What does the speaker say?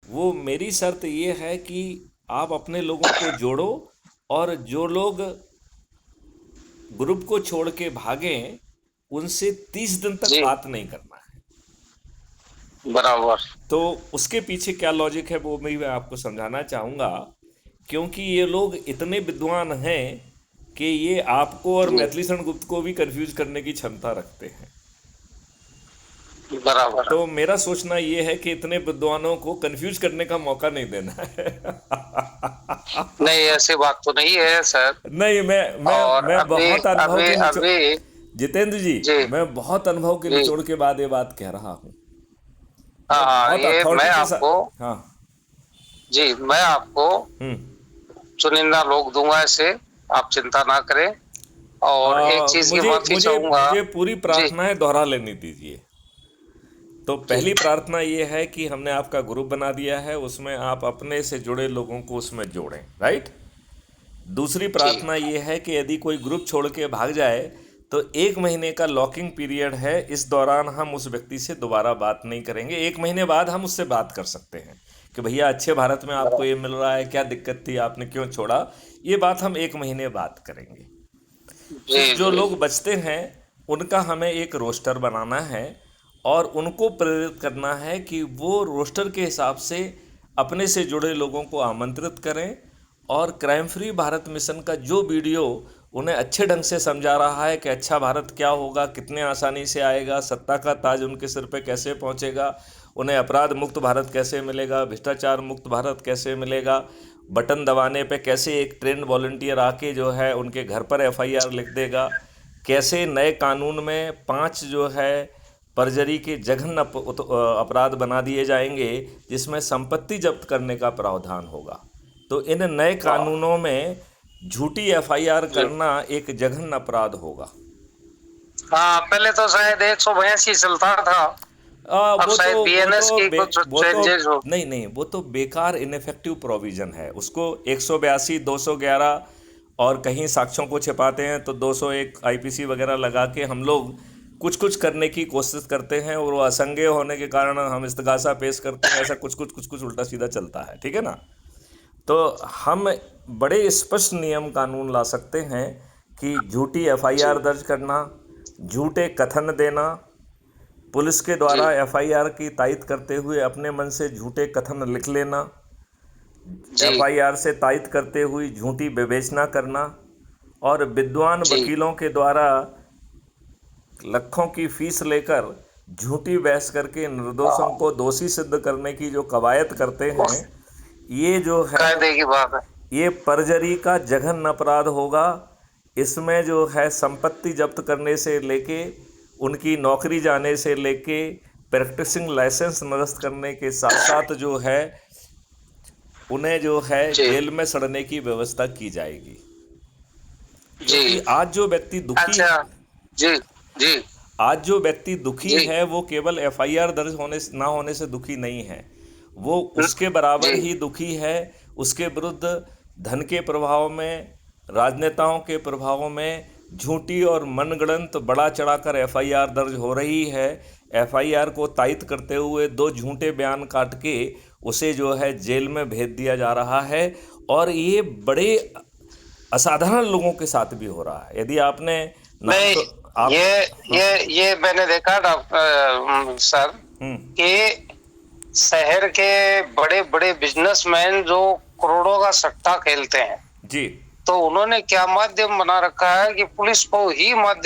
वो मेरी शर्त ये है कि आप अपने लोगों को जोड़ो, और जो लोग ग्रुप को छोड़ के भागें उनसे 30 दिन तक जी, बात नहीं करना है। बराबर। तो उसके पीछे क्या लॉजिक है वो मैं आपको समझाना चाहूँगा। क्योंकि ये लोग इतने विद्वान हैं कि ये आपको और जी, मैथिलीशरण गुप्त को भी कंफ्यूज करने की क्षमता रखते हैं। बराबर। तो मेरा सोचना ये है कि इतने विद्वानों को कंफ्यूज करने का मौका नहीं देना है। नहीं, ऐसी बात तो नहीं है सर। नहीं, और मैं अभी बहुत अनुभव अभी के निचोड़, अभी जितेंद्र जी, जी, मैं बहुत अनुभव के जी, निचोड़ के बाद ये बात कह रहा हूँ। हाँ मैं हाँ, बहुत ये अथॉरिटी मैं के आपको, साथ, हाँ। जी, मैं आपको हम्म। चुनिंदा लोग दूंगा इसे, आप चिंता ना करें। और एक चीज की मुझे माफी मुझे चाहूंगा। मुझे पूरी जी, प्रार्थनाएं दोहरा लेने दीजिए। तो जी, पहली प्रार्थना ये है कि हमने आपका ग्रुप बना दिया है, उसमें आप अपने से जुड़े लोगों को उसमें जोड़ें, राइट। दूसरी जी, प्रार्थना ये है कि यदि कोई ग्रुप छोड़ के भाग जाए तो 1 महीने का लॉकिंग पीरियड है, इस दौरान हम उस व्यक्ति से दोबारा बात नहीं करेंगे। 1 महीने बाद हम उससे बात कर सकते हैं कि भैया अच्छे भारत में आपको बराबर। ये मिल रहा है, क्या दिक्कत थी, आपने क्यों छोड़ा। ये बात हम 1 महीने बात करेंगे। जी, फिर जो जी, लोग बचते हैं उनका हमें एक रोस्टर बनाना है, और उनको प्रेरित करना है कि वो रोस्टर के हिसाब से अपने से जुड़े लोगों को आमंत्रित करें। और क्राइम फ्री भारत मिशन का जो वीडियो उन्हें अच्छे ढंग से समझा रहा है कि अच्छा भारत क्या होगा, कितने आसानी से आएगा, सत्ता का ताज उनके सिर पे कैसे पहुंचेगा, उन्हें अपराध मुक्त भारत कैसे मिलेगा, भ्रष्टाचार मुक्त भारत कैसे मिलेगा, बटन दबाने पे कैसे एक ट्रेंड वॉलंटियर आके जो है उनके घर पर एफआईआर लिख देगा, कैसे नए कानून में 5 जो है परजरी के जघन्य अपराध बना दिए जाएंगे, जिसमें संपत्ति जब्त करने का प्रावधान होगा। तो इन नए वाह, कानूनों में झूठी एफआईआर जी। करना एक जघन्य अपराध होगा। हाँ, पहले तो शायद 182 चलता था। अब वो शायद तो वो बीएनएस तो की बे, कुछ वो तो चेंजेस हो। नहीं नहीं, वो तो बेकार इनफेक्टिव प्रोविजन है। उसको 182, 211, और कहीं साक्ष्यों को छिपाते हैं तो 201 आईपीसी वगैरह लगा के हम लोग कुछ कुछ करने की कोशिश करते हैं, और वो असंज्ञेय होने के कारण हम इस्तगासा पेश करते हैं। ऐसा कुछ कुछ उल्टा सीधा चलता है, ठीक है ना। तो हम बड़े स्पष्ट नियम कानून ला सकते हैं कि झूठी जी, एफआईआर दर्ज करना, झूठे कथन देना, पुलिस के जी, द्वारा एफआईआर की तायद करते हुए अपने मन से झूठे कथन लिख लेना, जी, एफआईआर से तायद करते हुए झूठी विवेचना करना, और विद्वान जी, वकीलों के द्वारा लाखों की फीस लेकर झूठी बहस करके निर्दोषों हाँ, को दोषी सिद्ध करने की जो कवायद करते हैं, उस ये जो है कायदे की बात है। ये परजरी का जघन्य अपराध होगा। इसमें जो है संपत्ति जब्त करने से लेके उनकी नौकरी जाने से लेके प्रैक्टिसिंग लाइसेंस निरस्त करने के साथ साथ जो है उन्हें जो है जी, जेल में सड़ने की व्यवस्था की जाएगी। जी, क्योंकि आज जो व्यक्ति दुखी अच्छा, जी, जी, आज जो व्यक्ति दुखी जी, है वो केवल एफआईआर दर्ज होने ना होने से दुखी नहीं है, वो न- उसके बराबर जी, ही दुखी है। उसके विरुद्ध धन के प्रभाव में, राजनेताओं के प्रभाव में झूठी और मनगढ़ंत बड़ा चढ़ाकर एफआईआर दर्ज हो रही है। एफआईआर को तायद करते हुए 2 झूठे बयान काट के उसे जो है जेल में भेज दिया जा रहा है। और ये बड़े असाधारण लोगों के साथ भी हो रहा है। यदि आपने नाम नहीं, तो आप, ये हाँ, ये मैंने देखा डॉक्टर सर, हम्म, कि शहर के बड़े बड़े बिजनेसमैन जो करोड़ों का सट्टा खेलते हैं, जी, तो उन्होंने क्या माध्यम बना रखा है कि पुलिस को ही माध्यम